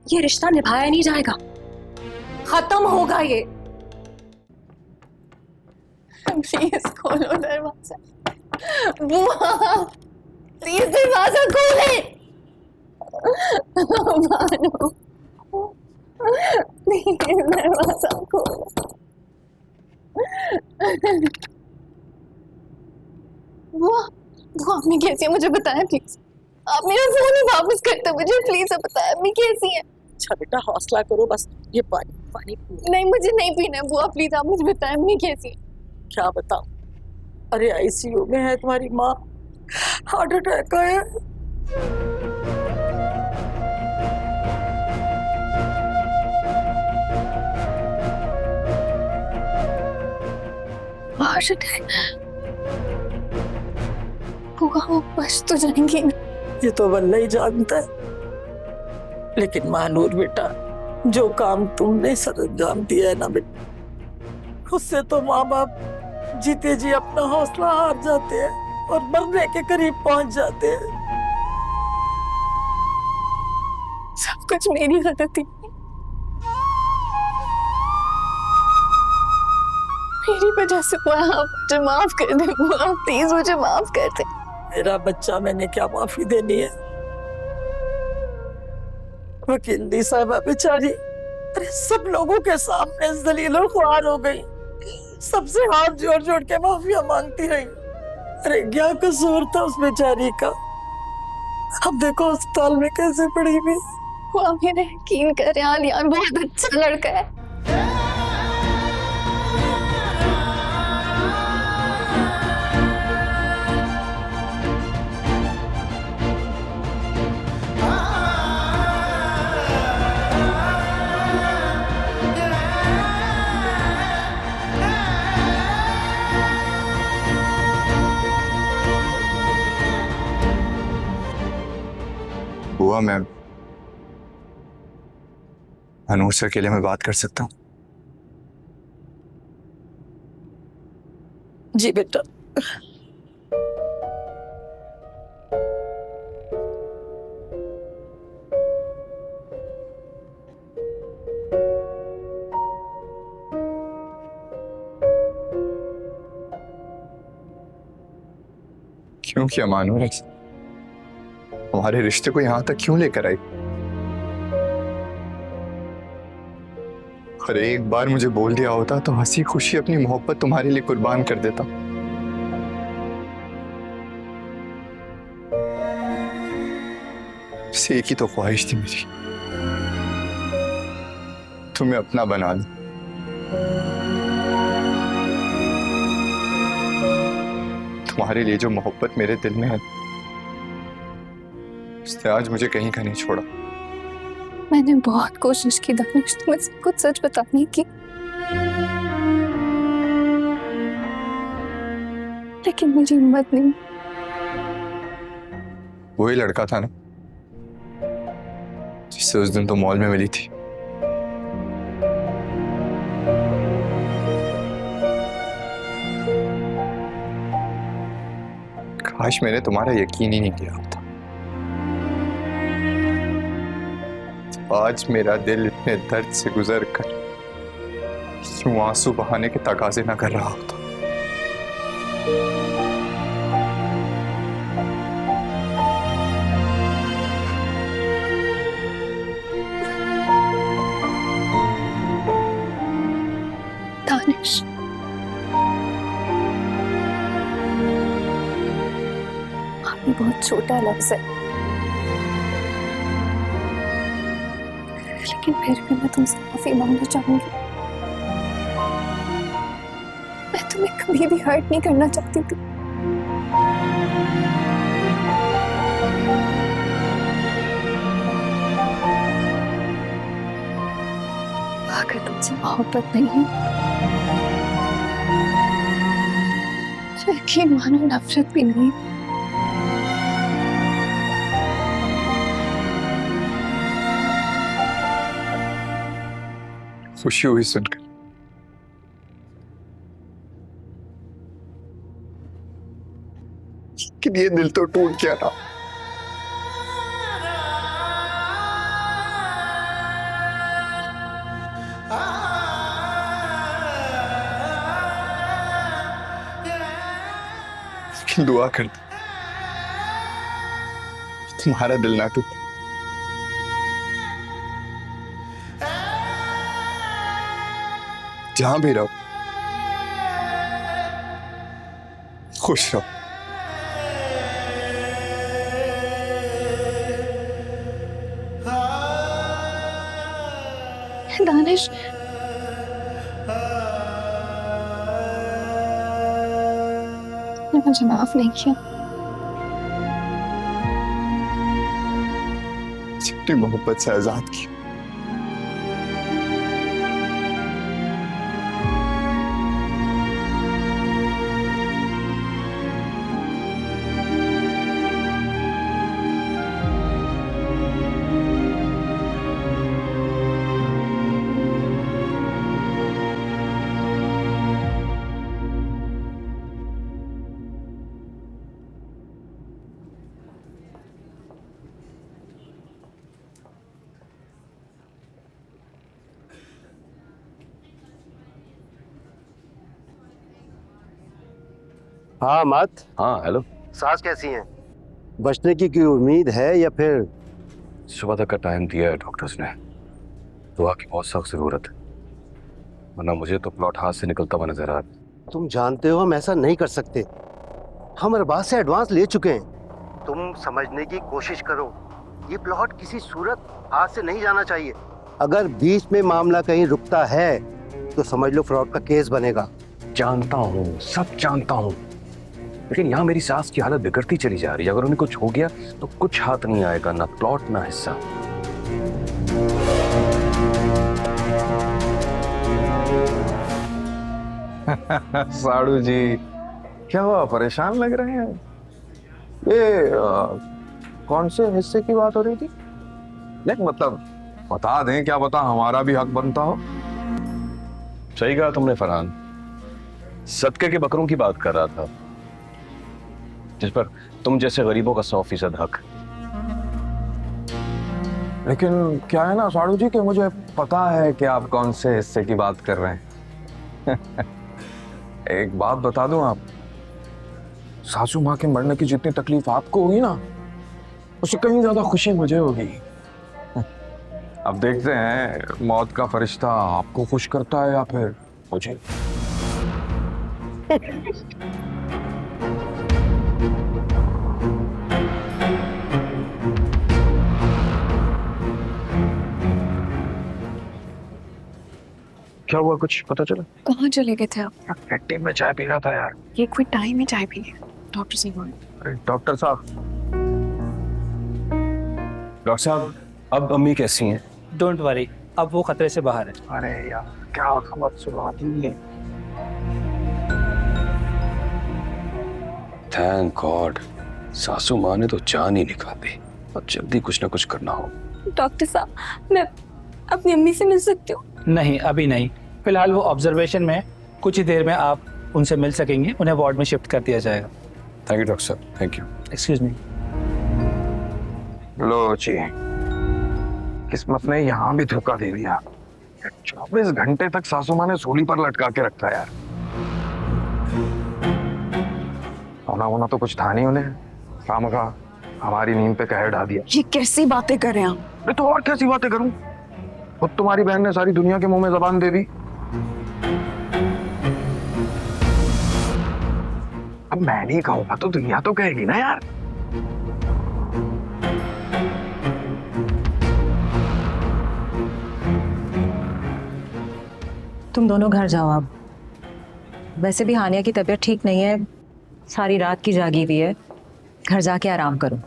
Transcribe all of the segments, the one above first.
ये रिश्ता निभाया नहीं जाएगा, खत्म होगा ये। प्लीज खोलो दरवाजा, बुआ प्लीज दरवाजा खोले। भानु प्लीज दरवाजा खोलो। बुआ बुआ अम्मी कैसी है मुझे बताएं प्लीज। आप मेरा फोन ही वापस करते मुझे प्लीज बताएं अम्मी कैसी है। अच्छा बेटा हौसला करो, बस ये पानी पानी पी। नहीं मुझे नहीं पीना है बुआ, प्लीज आप मुझे बताएं अम्मी कैसी है। क्या बताऊं, अरे आईसीयू में है तुम्हारी माँ, हार्ट अटैक का है। Heart attack? बुआ वो बच तो जाएंगी। ये तो वल्ला ही जानता है, लेकिन मानूर बेटा जो काम तुमने सरंजाम दिया है ना बेटा, उससे तो माँ बाप जीते जी अपना हौसला हार जाते हैं और मरने के करीब पहुंच जाते हैं। सब कुछ मेरी गलती, मेरी वजह से हुआ। आप मुझे माफ कर दे बुआ, प्लीज मुझे माफ कर दे। मेरा बच्चा, मैंने क्या माफी देनी है। वकील दी साहबा बेचारी अरे सब लोगों के सामने जलील और ख्वार हो गई, सबसे हाथ जोड़ जोड़ के माफिया मांगती रही। अरे क्या कसूर था उस बेचारी का, अब देखो अस्पताल में कैसे पड़ी हुई। बुआ मेरा यकीन कर यार बहुत अच्छा लड़का है। बुआ मैं अनूर से अकेले में बात कर सकता हूँ? जी बेटा। क्यों किया मानूर ऐसा? हमारे रिश्ते को यहां तक क्यों लेकर आई? अरे एक बार मुझे बोल दिया होता तो हंसी खुशी अपनी मोहब्बत तुम्हारे लिए कुर्बान कर देता। बस एक ही तो ख्वाहिश थी मेरी, तुम्हें अपना बना लूं। तुम्हारे लिए जो मोहब्बत मेरे दिल में है उसने आज मुझे कहीं का नहीं छोड़ा। मैंने बहुत कोशिश की दानिश तुम्हें सब कुछ सच बताने की, लेकिन मेरी हिम्मत नहीं। वही लड़का था ना जिससे उस दिन तो मॉल में मिली थी। काश मैंने तुम्हारा यकीन ही नहीं किया होता। आज मेरा दिल इतने दर्द से गुजर कर क्यों आंसू बहाने के तकाजे न कर रहा होता। दानिश आपने बहुत छोटा लफ्ज है, लेकिन फिर भी मैं तुमसे माफी मांगना चाहूंगी। मैं तुम्हें कभी भी हर्ट नहीं करना चाहती थी। अगर तुमसे मोहब्बत नहीं है तो यकीन मानो नफरत भी नहीं। खुशी हुई सुनकर, लेकिन ये दिल तो टूट गया ना। लेकिन दुआ कर दो तुम्हारा दिल ना टूटे। जहां भी रहो खुश रहो। दानिश, मुझे माफ नहीं किया। अपनी मोहब्बत से आजाद की। हाँ मत। हाँ हेलो। सास कैसी हैं? बचने की कोई उम्मीद है या फिर? सुबह तक का टाइम दिया है डॉक्टर्स ने, दुआ की बहुत सख्त जरूरत है, वरना मुझे तो प्लॉट हाथ से निकलता हुआ नजर आ रहा है। तुम जानते हो हम ऐसा नहीं कर सकते, हम अरबाज से एडवांस ले चुके हैं। तुम समझने की कोशिश करो, ये प्लॉट किसी सूरत हाथ से नहीं जाना चाहिए। अगर बीच में मामला कहीं रुकता है तो समझ लो फ्रॉड का केस बनेगा। जानता हूँ, सब जानता हूँ, लेकिन यहाँ मेरी सास की हालत बिगड़ती चली जा रही है। अगर उन्हें कुछ हो गया तो कुछ हाथ नहीं आएगा, ना प्लॉट ना हिस्सा। साड़ू जी, क्या हुआ, परेशान लग रहे हैं? ये कौन से हिस्से की बात हो रही थी? नहीं मतलब बता दें, क्या बता, हमारा भी हक बनता हो। सही कहा तुमने फरहान, सदके के बकरों की बात कर रहा था, जिस पर तुम जैसे गरीबों का 100% हक। लेकिन क्या है ना साड़ू जी कि मुझे पता है कि आप कौन से हिस्से की बात कर रहे हैं। एक बात बता दूं, आप सासू माँ के मरने की जितनी तकलीफ आपको होगी ना, उससे कहीं ज्यादा खुशी मुझे होगी। अब देखते हैं मौत का फरिश्ता आपको खुश करता है या फिर मुझे। क्या हुआ, कुछ पता चला? कहाँ चले गए थे आप? कैंटीन में चाय पी रहा था यार। ये कोई टाइम है चाय पीने? डॉक्टर से बोल। अरे डॉक्टर साहब। डॉक्टर साहब, अब अम्मी कैसी हैं? डोंट वरी, अब वो खतरे से बाहर है। अरे यार क्या खबर सुना दी। थैंक गॉड, सासू माँ ने तो जान ही निकाल दी। अब जल्दी कुछ ना कुछ करना हो। डॉक्टर साहब, मैं अपनी अम्मी से मिल सकती हूँ? नहीं, अभी नहीं, फिलहाल वो ऑब्जर्वेशन में, कुछ ही देर में आप उनसे मिल सकेंगे, उन्हें वार्ड में शिफ्ट कर दिया जाएगा। थैंक यू डॉक्टर साहब, थैंक यू। Excuse me. लो जी, किस्मत ने यहाँ भी धोखा दे दिया। 24 घंटे तक सासू माँ ने सूली पर लटका के रखा यार। होना होना तो कुछ था नहीं उन्हें, खामखा हमारी नींद पे कहर ढा दिया। ये कैसी बातें कर रहे हैं आप? अरे तो और कैसी बातें करूं, खुद तुम्हारी बहन ने सारी दुनिया के मुंह में जबान दे दी। अब मैं नहीं कहूंगा तो दुनिया तो कहेगी ना यार। तुम दोनों घर जाओ अब। वैसे भी हानिया की तबीयत ठीक नहीं है, सारी रात की जागी हुई है, घर जाके आराम करो।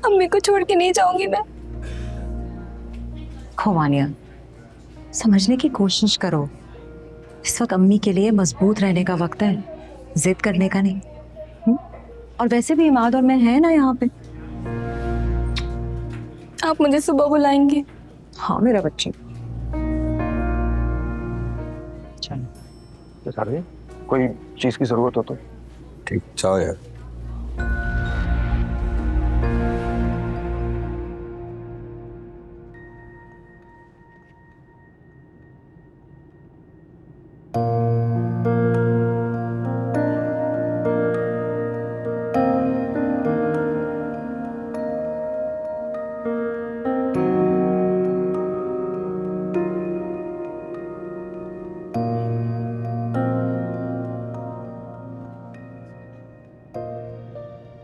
अम्मी को छोड़ के नहीं जाऊंगी मैं। खो हानिया, समझने की कोशिश करो, इस वक्त अम्मी के लिए मजबूत रहने का वक्त है, जिद करने का नहीं। और वैसे भी इमाद और मैं है ना यहाँ पे। आप मुझे सुबह बुलाएंगे? हाँ मेरा बच्ची। चलो, कोई चीज की जरूरत हो तो ठीक, जाओ यार।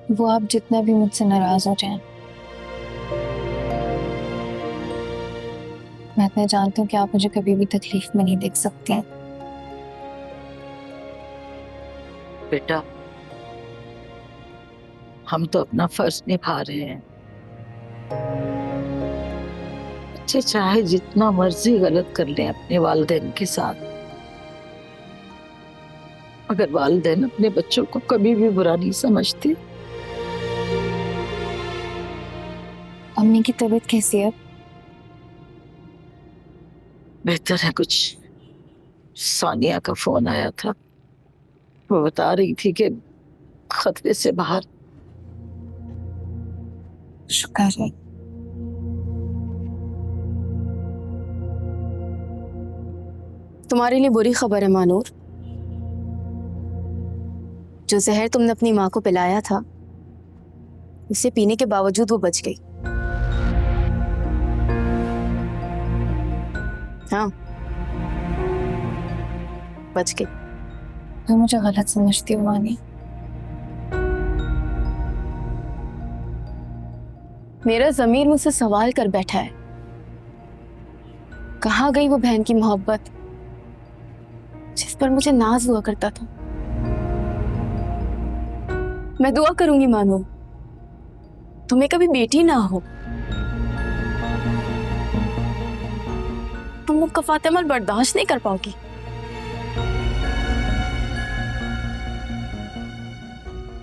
वो आप जितना भी मुझसे नाराज हो जाएं, मैं इतना जानती हूँ कि आप मुझे कभी भी तकलीफ में नहीं देख सकती हैं। बेटा, हम तो अपना फर्ज निभा रहे हैं। बच्चे चाहे जितना मर्जी गलत कर लें अपने वालिदैन के साथ, मगर वालिदैन अपने बच्चों को कभी भी बुरा नहीं समझते। अम्मी की तबीयत कैसी है? बेहतर है कुछ। सानिया का फोन आया था, वो बता रही थी कि खतरे से बाहर। शुक्र है। तुम्हारे लिए बुरी खबर है मानूर। जो जहर तुमने अपनी माँ को पिलाया था, उसे पीने के बावजूद वो बच गई। हाँ, बच गई। तुम मुझे गलत समझती हो मानी। मेरा ज़मीर मुझसे सवाल कर बैठा है, कहाँ गई वो बहन की मोहब्बत जिस पर मुझे नाज हुआ करता था। मैं दुआ करूंगी मानो तुम्हें कभी बेटी ना हो। तुम लोग का फातिमा बर्दाश्त नहीं कर पाओगी।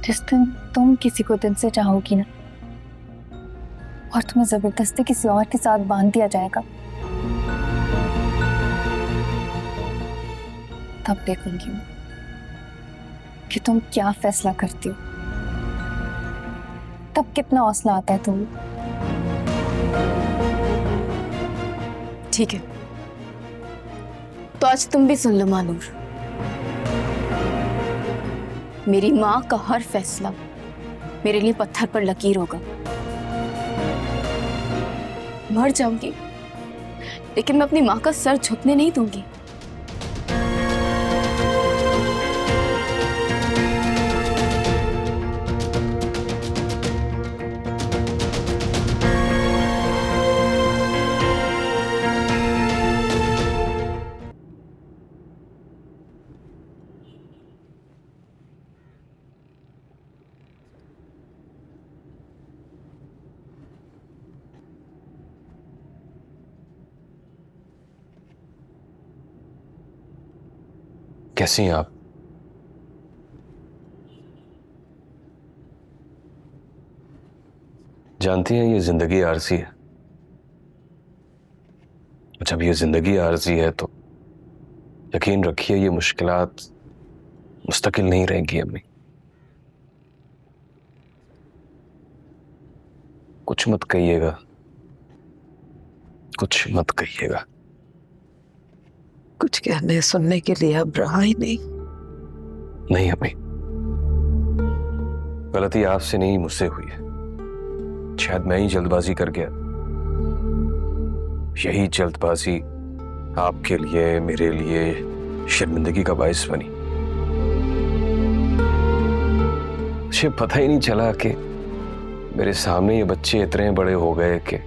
जिस दिन तुम किसी को दिल से चाहोगी ना, और तुम्हें जबरदस्ती किसी और के साथ बांध दिया जाएगा, तब देखूंगी मैं कि तुम क्या फैसला करती हो, तब कितना हौसला आता है तुम्हें। ठीक है, तो आज तुम भी सुन लो मानूर। मेरी माँ का हर फैसला मेरे लिए पत्थर पर लकीर होगा। मर जाऊंगी लेकिन मैं अपनी माँ का सर झुकने नहीं दूंगी। कैसी हैं आप? जानती हैं ये जिंदगी आरजी है। जब ये जिंदगी आरजी है तो यकीन रखिए ये मुश्किलात मुस्तकिल नहीं रहेंगी अम्मी। कुछ मत कहिएगा, कुछ मत कहिएगा। कुछ कहने सुनने के लिए अब रहा ही नहीं। नहीं अम्मी, गलती आपसे नहीं मुझसे हुई है। शायद मैं ही जल्दबाजी कर गया। यही जल्दबाजी आपके लिए, मेरे लिए शर्मिंदगी का बायस बनी। मुझे पता ही नहीं चला कि मेरे सामने ये बच्चे इतने बड़े हो गए कि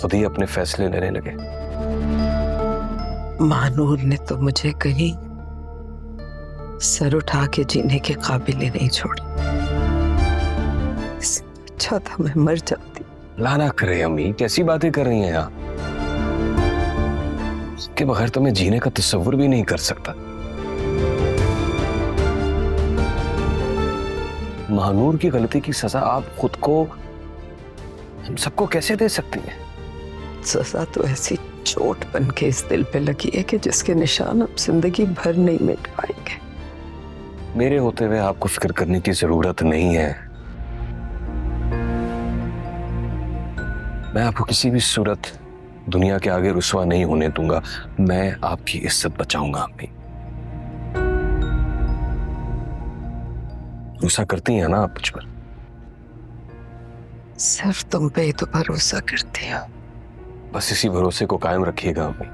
खुद ही अपने फैसले लेने लगे। मानूर ने तो मुझे कहीं सर उठा के जीने के काबिल ही नहीं छोड़ी। अच्छा था मैं मर जाती। लाना करे अम्मी, कैसी बातें कर रही हैं आप? उसके बगैर तो मैं जीने का तस्वुर भी नहीं कर सकता। महानूर की गलती की सजा आप खुद को, हम सबको कैसे दे सकती हैं? सजा तो ऐसी चोट बन के इस दिल पे लगी है कि जिसके निशान अब जिंदगी भर नहीं मिट पाएंगे। मेरे होते हुए आपको फिक्र करने की जरूरत नहीं है। मैं आपको किसी भी सूरत दुनिया के आगे रुसवा नहीं होने दूंगा। मैं आपकी इज्जत बचाऊंगा अम्मी। गुस्सा करती हैं ना आप मुझ पर? सिर्फ तुम पे ही तो भरोसा करती हूँ। बस इसी भरोसे को कायम रखिएगा अम्मी।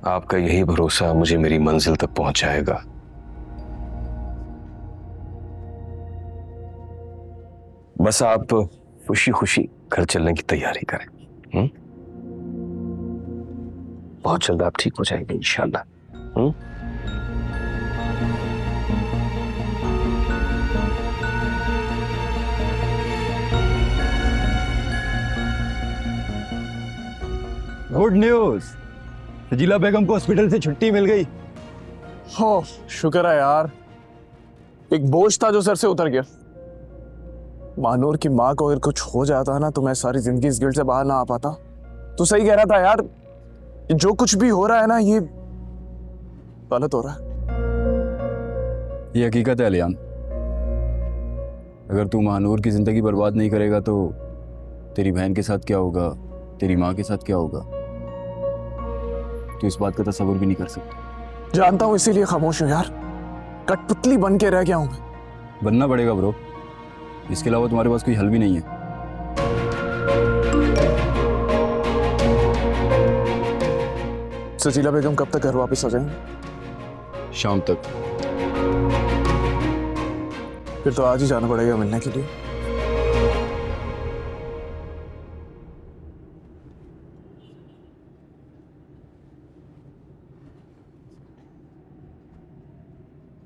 आपका यही भरोसा मुझे मेरी मंजिल तक पहुंचाएगा। बस आप खुशी खुशी घर चलने की तैयारी करें। बहुत जल्द आप ठीक हो जाएंगे इंशाल्लाह। गुड न्यूज, सजीला बेगम को हॉस्पिटल से छुट्टी मिल गई। हो शुक्र है यार, एक बोझ था जो सर से उतर गया। महानूर की माँ को अगर कुछ हो जाता ना तो मैं सारी जिंदगी इस गिल्ट से बाहर ना आ पाता। तो सही कह रहा था यार, जो कुछ भी हो रहा है ना ये गलत हो रहा है। ये हकीकत है अलियान, अगर तू महानूर की जिंदगी बर्बाद नहीं करेगा तो तेरी बहन के साथ क्या होगा, तेरी माँ के साथ क्या होगा, तू इस बात का तस्वीर भी नहीं कर सकता। जानता हूं, इसीलिए खामोश हूं यार, कठपुतली बन के रह गया हूं मैं। बनना पड़ेगा ब्रो, इसके अलावा तुम्हारे पास कोई हल भी नहीं है। सजीला बेगम कब तक घर वापस आ जाएंगे? शाम तक। फिर तो आज ही जाना पड़ेगा मिलने के लिए।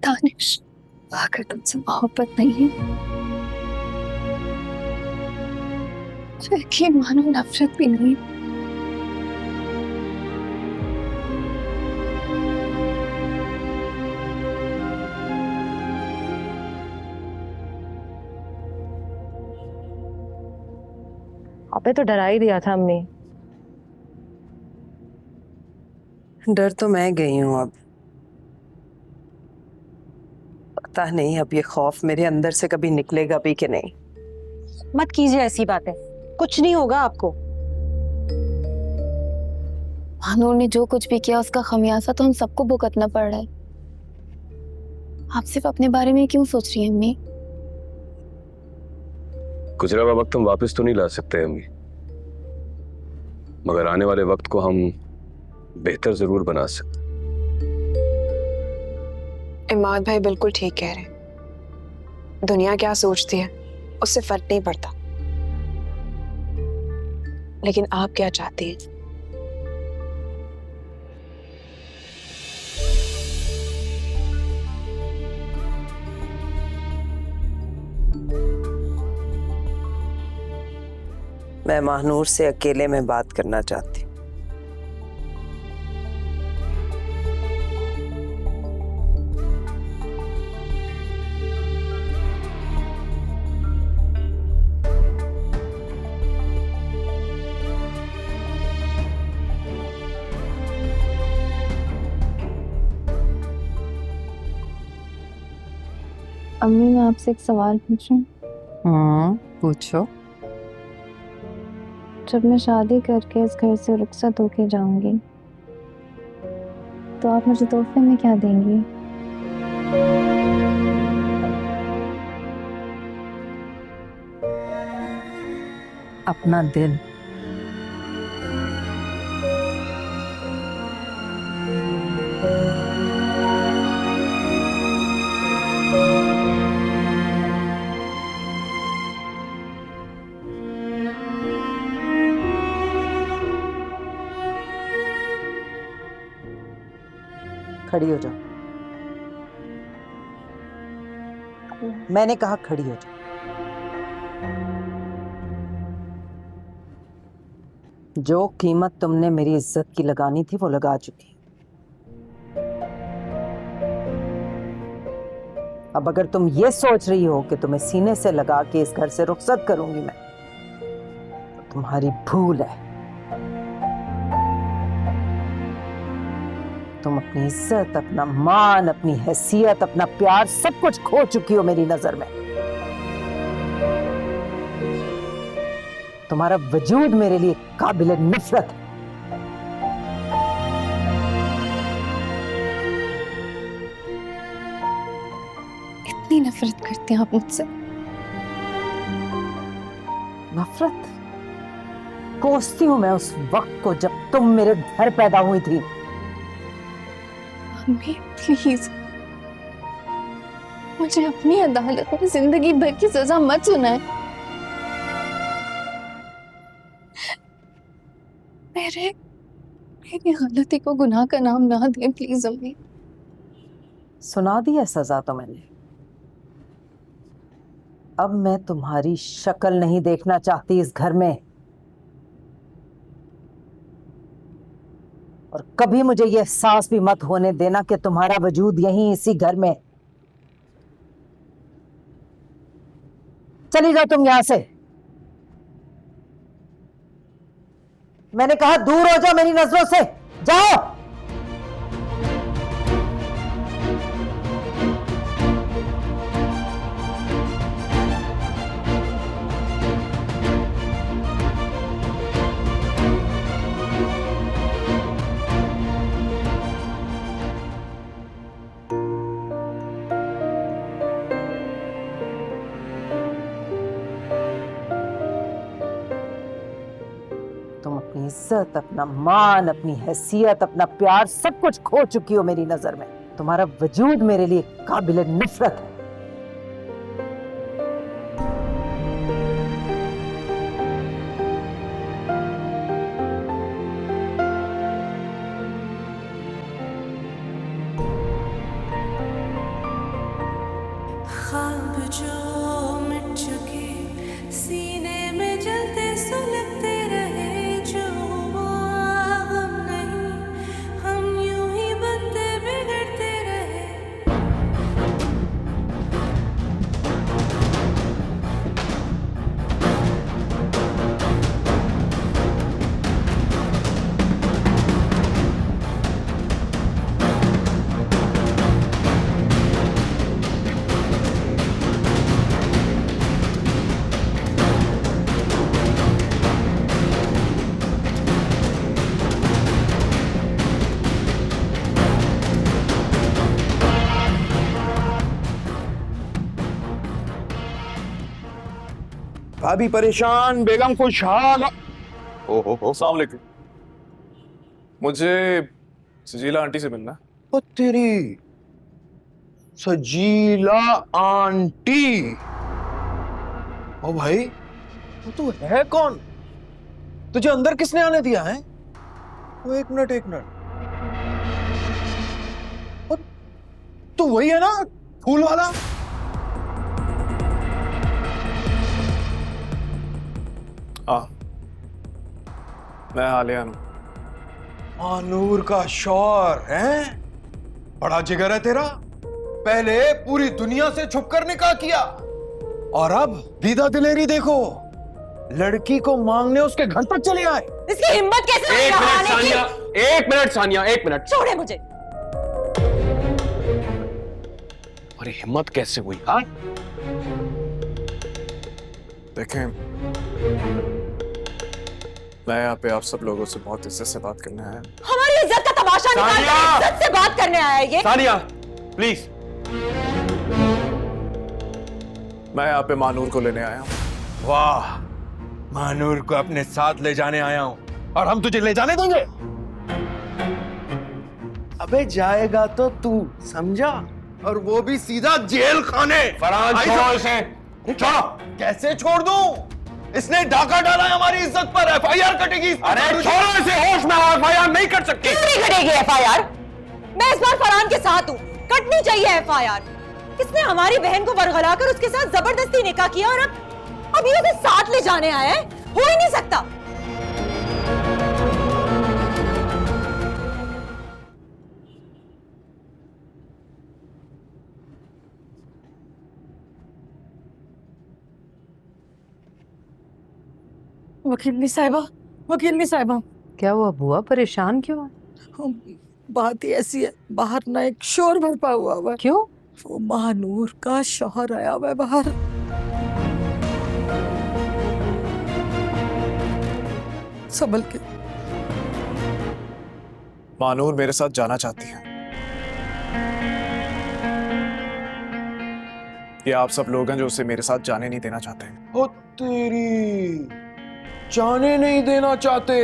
दानिश, अगर तुमसे मोहब्बत नहीं है तो यकीन मानो नफरत भी नहीं। अबे तो डरा ही दिया था अम्मी। डर तो मैं गई हूँ अब। पता नहीं अब ये खौफ मेरे अंदर से कभी निकलेगा भी कि नहीं। मत कीजिए ऐसी बातें, कुछ नहीं होगा आपको। महानूर ने जो कुछ भी किया उसका खमियाजा तो हम सबको भुगतना पड़ रहा है। आप सिर्फ अपने बारे में क्यों सोच रही हैं अम्मी? गुजरा हुआ वक्त हम वापस तो नहीं ला सकते अम्मी, मगर आने वाले वक्त को हम बेहतर जरूर बना सकते। इमाद भाई बिल्कुल ठीक कह रहे हैं। दुनिया क्या सोचती है उससे फर्क नहीं पड़ता, लेकिन आप क्या चाहती हैं? मैं महानूर से अकेले में बात करना चाहती हूँ। अम्मी, मैं आपसे एक सवाल पूछूं? पूछो। जब मैं शादी करके इस घर से रुखसत होके जाऊंगी तो आप मुझे तोहफे में क्या देंगी? अपना दिल। खड़ी हो जाओ। मैंने कहा खड़ी हो जाओ। जो कीमत तुमने मेरी इज्जत की लगानी थी वो लगा चुकी। अब अगर तुम ये सोच रही हो कि तुम्हें सीने से लगा के इस घर से रुखसत करूंगी मैं, तो तुम्हारी भूल है। तुम अपनी इज्जत, अपना मान, अपनी हैसियत, अपना प्यार सब कुछ खो चुकी हो मेरी नजर में। तुम्हारा वजूद मेरे लिए काबिल नफरत है। इतनी नफरत करते हैं आप मुझसे? नफरत? कोसती हूं मैं उस वक्त को जब तुम मेरे घर पैदा हुई थी। मम्मी प्लीज, मुझे अपनी अदालत में जिंदगी भर की सजा मत सुनाए। मेरे मेरी गलती को गुनाह का नाम ना दें प्लीज अम्मी। सुना दी है सजा तो मैंने। अब मैं तुम्हारी शक्ल नहीं देखना चाहती इस घर में, और कभी मुझे ये एहसास भी मत होने देना कि तुम्हारा वजूद यहीं इसी घर में। चली जाओ तुम यहां से। मैंने कहा दूर हो जाओ मेरी नजरों से, जाओ। तुम अपनी इज्जत, अपना मान, अपनी हैसियत, अपना प्यार सब कुछ खो चुकी हो मेरी नजर में। तुम्हारा वजूद मेरे लिए काबिल नफरत है। ख्वाब जो मिट चुके सीने में जलते सुलगते रहे, जो हुआ हम नहीं, हम यूं ही बनते बिगड़ते रहे। भाभी परेशान, बेगम खुशहाल। ओहो अस्सलाम वालेकुम। मुझे सजीला आंटी से मिलना है। ओ तेरी सजीला आंटी। ओ भाई, वो तू है कौन? तुझे अंदर किसने आने दिया है? वो एक मिनट एक मिनट, तू वही है ना फूल वाला? हाँ, मैं आलिया हूँ। आनूर का शौहर है? बड़ा जिगर है तेरा। पहले पूरी दुनिया से छुपकर निकाह किया, और अब दीदा दिलेरी देखो, लड़की को मांगने उसके घर तक चले आए। इसकी हिम्मत कैसे हुई यहाँ आने की? एक मिनट सानिया, एक मिनट। छोड़े मुझे। अरे हिम्मत कैसे हुई? हाँ, देखें, मैं यहाँ पे आप सब लोगों से बहुत इज्जत से बात करने आया। हमारी इज्जत का तमाशा निकाल कर इज्जत से बात करने आया है ये। सानिया प्लीज। मैं यहाँ पे मानूर को लेने आया हूँ। वाह, मानूर को अपने साथ ले जाने आया हूं, और हम तुझे ले जाने देंगे? अबे जाएगा तो तू, समझा? और वो भी सीधा जेल खाने। फरहान छोड़ो इसे। छोड़ो। कैसे छोड़ दूं? इसने डाका डाला है हमारी इज्जत पर। एफआईआर कटेगी। अरे छोड़ो इसे, होश में आओ, एफआईआर नहीं कर सकती। क्यों नहीं कटेगी एफआईआर? मैं इस बार फरहान के साथ हूँ, कटनी चाहिए एफआईआर। किसने हमारी बहन को बरगला कर उसके साथ जबरदस्ती निकाह किया, और अब ये उसे साथ ले जाने आया है? हो ही नहीं सकता। वकीलनी साहिबा। क्या हुआ बुआ, परेशान क्यों है? बात ही ऐसी है, बाहर ना एक शोर बरपा हुआ है। क्यों? वो महानूर का शौहर आया हुआ है बाहर। संभल के। मानूर मेरे साथ जाना चाहती है। ये आप सब लोग हैं जो उसे मेरे साथ जाने नहीं देना चाहते। ओ तेरी, जाने नहीं देना चाहते?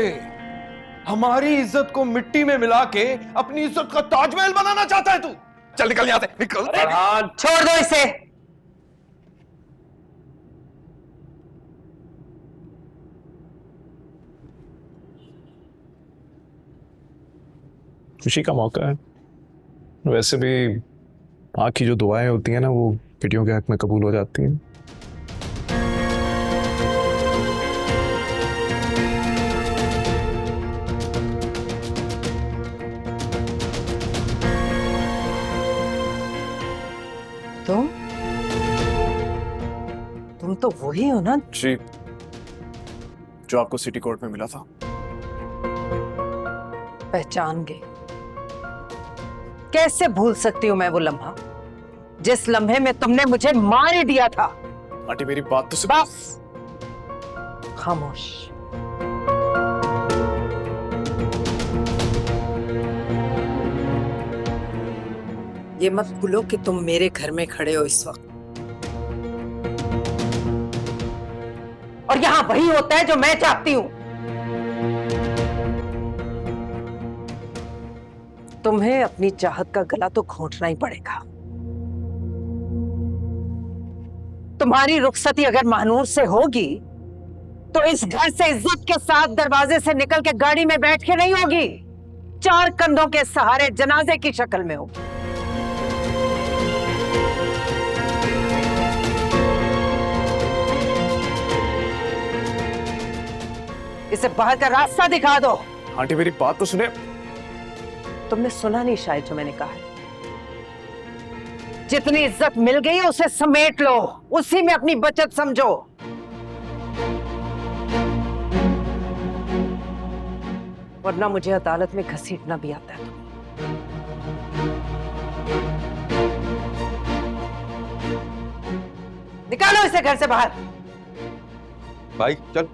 हमारी इज्जत को मिट्टी में मिला के अपनी इज्जत का ताजमहल बनाना चाहता है तू? चल निकल यहाँ से, निकल। फरहान छोड़ दो इसे। खुशी का मौका है। वैसे भी माँ की जो दुआएं होती हैं ना, वो बेटियों के हक में कबूल हो जाती हैं। तुम तो वही हो ना जी, जो आपको सिटी कोर्ट में मिला था। पहचान गए। कैसे भूल सकती हूँ मैं वो लम्हा, जिस लम्हे में तुमने मुझे मार ही दिया था। आंटी मेरी बात तो बस खामोश। ये मत भूलो कि तुम मेरे घर में खड़े हो इस वक्त, और यहाँ वही होता है जो मैं चाहती हूँ। तुम्हें अपनी चाहत का गला तो घोंटना ही पड़ेगा। तुम्हारी रुखसती अगर महानूर से होगी तो इस घर से इज्जत के साथ दरवाजे से निकल के गाड़ी में बैठ के नहीं होगी, 4 कंधों के सहारे जनाजे की शक्ल में होगी। इसे बाहर का रास्ता दिखा दो। आंटी मेरी बात तो सुने। तुमने सुना नहीं शायद जो मैंने कहा है। जितनी इज्जत मिल गई उसे समेट लो, उसी में अपनी बचत समझो। वरना मुझे अदालत में घसीटना भी आता है। निकालो इसे घर से बाहर। भाई चल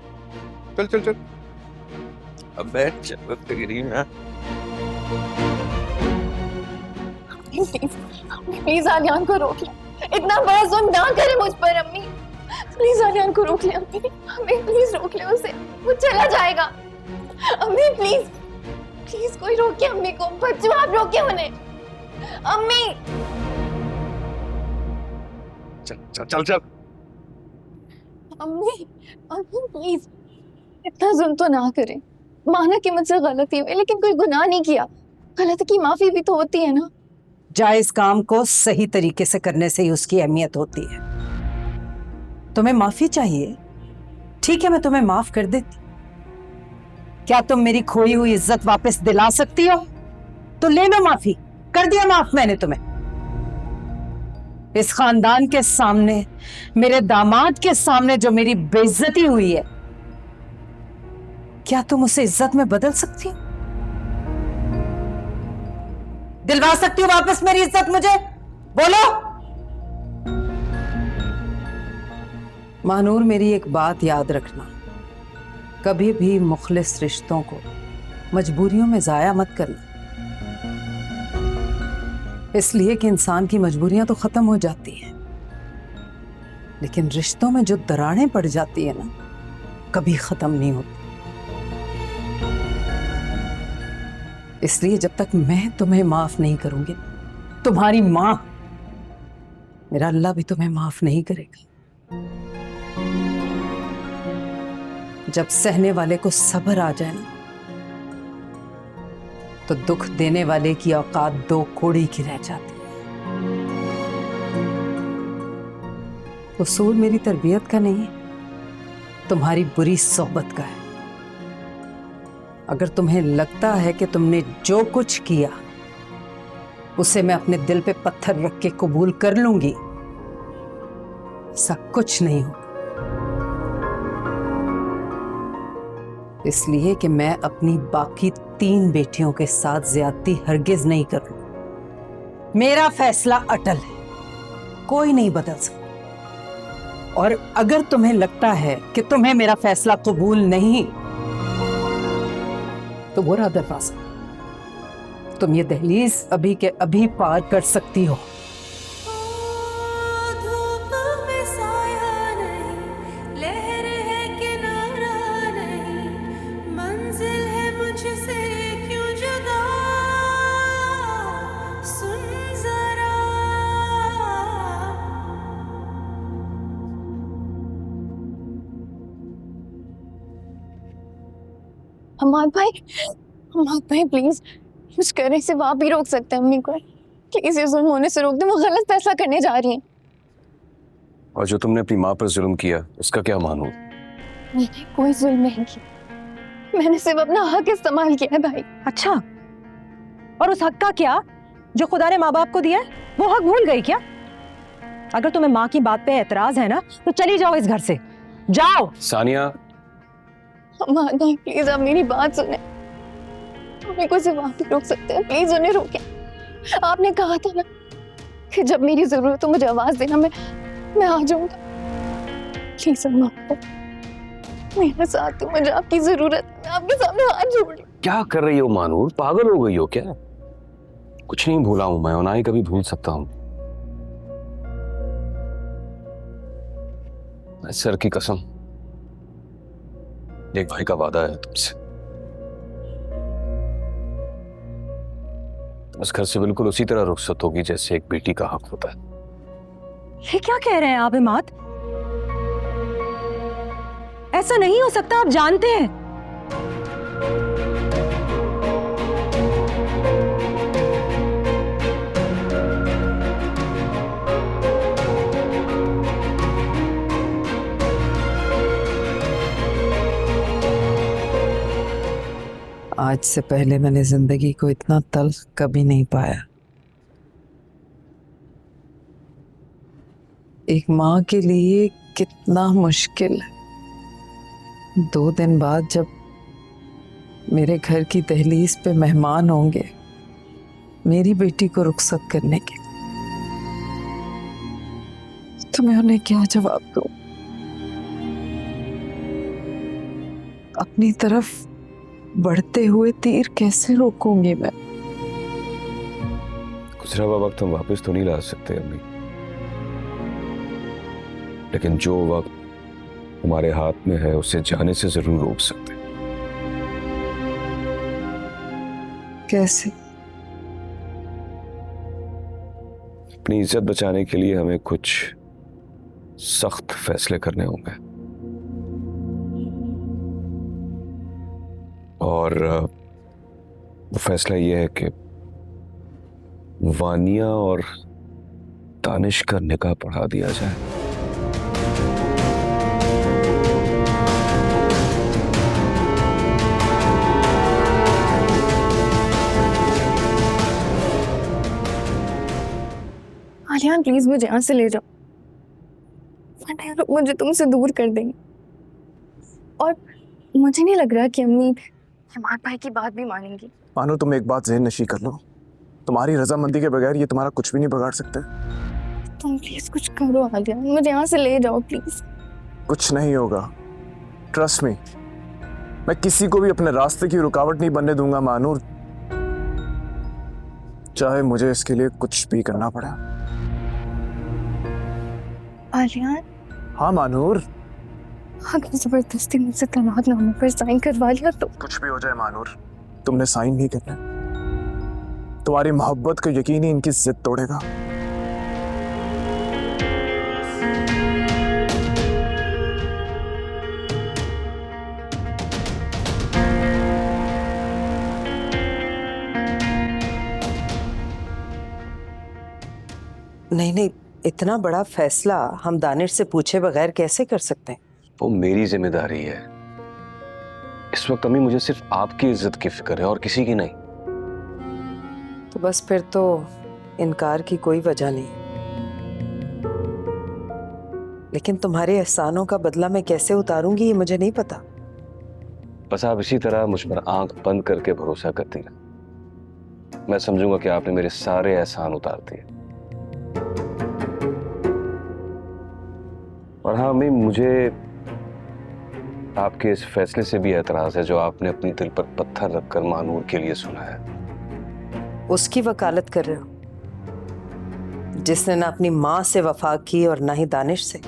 चल चल चल, अब बैठ चल तेरी ना। प्लीज आर्यन को रोक ले, इतना बड़ा जुल्म ना करे मुझ पर अम्मी। प्लीज आर्यन को रोक ले अम्मी, अम्मी प्लीज रोक ले उसे, वो चला जाएगा। अम्मी प्लीज प्लीज कोई रोके अम्मी को, बच्चों आप रोके उन्हें। अम्मी चल चल चल चल। अम्मी अम्मी प्लीज इतना जुल्म तो ना करें। माना कि मुझसे गलती हुई, लेकिन कोई गुनाह नहीं किया। गलती की माफी भी तो होती है ना। जायज काम को सही तरीके से करने से ही उसकी अहमियत होती है। तुम्हें माफी चाहिए, ठीक है मैं तुम्हें माफ कर देती। क्या तुम मेरी खोई हुई इज्जत वापस दिला सकती हो? तो ले लो माफी, कर दिया माफ मैंने तुम्हें। इस खानदान के सामने, मेरे दामाद के सामने जो मेरी बेइज्जती हुई है, क्या तुम उसे इज्जत में बदल सकती हो? दिलवा सकती हो वापस मेरी इज्जत मुझे? बोलो। महानूर मेरी एक बात याद रखना, कभी भी मुखलिस रिश्तों को मजबूरियों में जाया मत करना। इसलिए कि इंसान की मजबूरियां तो खत्म हो जाती हैं, लेकिन रिश्तों में जो दरारें पड़ जाती है ना, कभी खत्म नहीं होती। इसलिए जब तक मैं तुम्हें माफ नहीं करूंगी, तुम्हारी मां, मेरा अल्लाह भी तुम्हें माफ नहीं करेगा। जब सहने वाले को सब्र आ जाए ना, तो दुख देने वाले की औकात 2 कोड़ी की रह जाती है। कसूर मेरी तरबियत का नहीं है, तुम्हारी बुरी सोहबत का है। अगर तुम्हें लगता है कि तुमने जो कुछ किया उसे मैं अपने दिल पे पत्थर रख के कबूल कर लूंगी, ऐसा कुछ नहीं होगा। इसलिए कि मैं अपनी बाकी 3 बेटियों के साथ ज्यादती हरगिज नहीं करूंगी। मेरा फैसला अटल है, कोई नहीं बदल सकता। और अगर तुम्हें लगता है कि तुम्हें मेरा फैसला कबूल नहीं, तो वो रहा दरवाजा, तुम ये दहलीज अभी के अभी पार कर सकती हो। हमाद भाई प्लीज कुछ करने से आप ही रोक सकते हैं अम्मी को। प्लीज ये जुल्म होने से रोक दे, वो गलत फैसला करने जा रही हैं। और जो तुमने अपनी माँ पर जुल्म किया उसका क्या मानूं? मैंने कोई जुल्म नहीं किया, मैंने सिर्फ अपना हक इस्तेमाल किया है भाई। अच्छा, और उस हक का क्या जो खुदा ने माँ बाप को दिया है? वो हक भूल गई क्या? अगर तुम्हें माँ की बात पे एतराज है ना तो चली जाओ इस घर से, जाओ। सानिया, नहीं प्लीज आप मेरी बात सुने, मेरे को सिर्फ आप ही रोक सकते हैं, प्लीज उन्हें रोके। आपने कहा था ना कि जब मेरी जरूरत हो मुझे आवाज देना, मैं आ जाऊंगा। प्लीज अम्मा, मेरा साथ दो, मुझे आपकी जरूरत है, मैं आपके सामने हाथ जोड़ रही हूँ। क्या कर रही हो मानूर? पागल हो गई हो क्या? कुछ नहीं भूला हूं मैं, और ना ही कभी भूल सकता हूं। सर की कसम, एक भाई का वादा है तुमसे। तुम इस घर से बिल्कुल उसी तरह रुखसत होगी जैसे एक बेटी का हक होता है। ये क्या कह रहे हैं आप इमाद? ऐसा नहीं हो सकता, आप जानते हैं। आज से पहले मैंने जिंदगी को इतना तल्ख कभी नहीं पाया। एक माँ के लिए कितना मुश्किल है। 2 दिन बाद जब मेरे घर की दहलीज पे मेहमान होंगे मेरी बेटी को रुखसत करने के, तो मैं उन्हें क्या जवाब दूं? अपनी तरफ बढ़ते हुए तीर कैसे रोकूंगी मैं? गुजरा हुआ वक्त हम वापस तो नहीं ला सकते अम्मी, लेकिन जो वक्त हमारे हाथ में है उसे जाने से जरूर रोक सकते। कैसे? अपनी इज्जत बचाने के लिए हमें कुछ सख्त फैसले करने होंगे, और वो फैसला ये है कि वानिया और दानिश का निकाह पढ़ा दिया जाए। आलियान प्लीज मुझे यहाँ से ले जाओ, वरना ये लोग मुझे तुमसे दूर कर देंगे। और मुझे नहीं लग रहा कि अम्मी हिमाद भाई की बात भी मानेंगी। मानो तुम एक बात ज़हन नशी कर लो, तुम्हारी रजामंदी के बगैर ये तुम्हारा कुछ भी नहीं बिगाड़ सकते। तुम प्लीज कुछ करो आलिया, मुझे यहाँ से ले जाओ प्लीज। कुछ नहीं होगा, ट्रस्ट मी। मैं किसी को भी अपने रास्ते की रुकावट नहीं बनने दूंगा मानूर, चाहे मुझे इसके लिए कुछ भी करना पड़े। आलिया, हाँ मानूर, अगर जबरदस्ती मुझसे तलाकनामे पर साइन करवा लिया तो? कुछ भी हो जाए मानूर, तुमने साइन नहीं करना। तुम्हारी मोहब्बत को यकीन ही इनकी जिद तोड़ेगा। नहीं, इतना बड़ा फैसला हम दानिश से पूछे बगैर कैसे कर सकते हैं? वो मेरी जिम्मेदारी है। इस वक्त अम्मी मुझे सिर्फ आपकी इज्जत की फिक्र है और किसी की नहीं। तो बस फिर तो इनकार की कोई वजह नहीं, लेकिन तुम्हारे एहसानों का बदला मैं कैसे उतारूंगी ये मुझे नहीं पता। बस आप इसी तरह मुझ पर आंख बंद करके भरोसा करती रहे, मैं समझूंगा कि आपने मेरे सारे एहसान उतार दिए। और हाँ अम्मी, मुझे आपके इस फैसले से भी एतराज है जो आपने अपनी दिल पर पत्थर रखकर मानूर के लिए सुना है। उसकी वकालत कर रहे हो जिसने ना अपनी माँ से वफा की और ना ही दानिश से?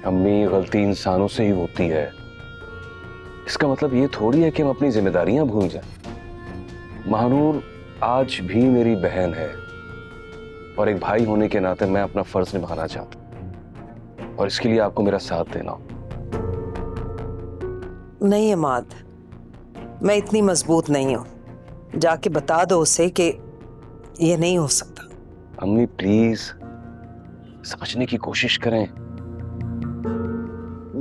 अम्मी, गलती इंसानों से ही होती है, इसका मतलब ये थोड़ी है कि हम अपनी जिम्मेदारियां भूल जाएं। मानूर आज भी मेरी बहन है और एक भाई होने के नाते मैं अपना फर्ज निभाना चाहता हूं, और इसके लिए आपको मेरा साथ देना हो। नहीं इमाद, मैं इतनी मजबूत नहीं हूं। जाके बता दो उसे कि ये नहीं हो सकता। अम्मी प्लीज समझने की कोशिश करें।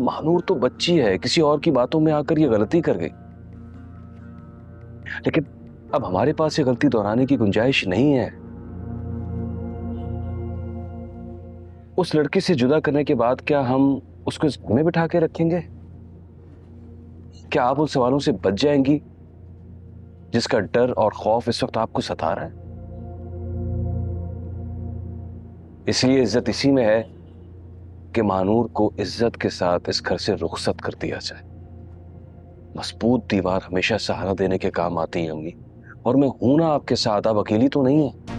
महानूर तो बच्ची है, किसी और की बातों में आकर ये गलती कर गई, लेकिन अब हमारे पास ये गलती दोहराने की गुंजाइश नहीं है। उस लड़की से जुदा करने के बाद क्या हम उसको इस घर में बिठा के रखेंगे? क्या आप उन सवालों से बच जाएंगी जिसका डर और खौफ इस वक्त आपको सता रहा है? इसलिए इज्जत इसी में है कि महानूर को इज्जत के साथ इस घर से रुखसत कर दिया जाए। मजबूत दीवार हमेशा सहारा देने के काम आती है अम्मी, और मैं हूं ना आपके साथ, आप अकेली तो नहीं है।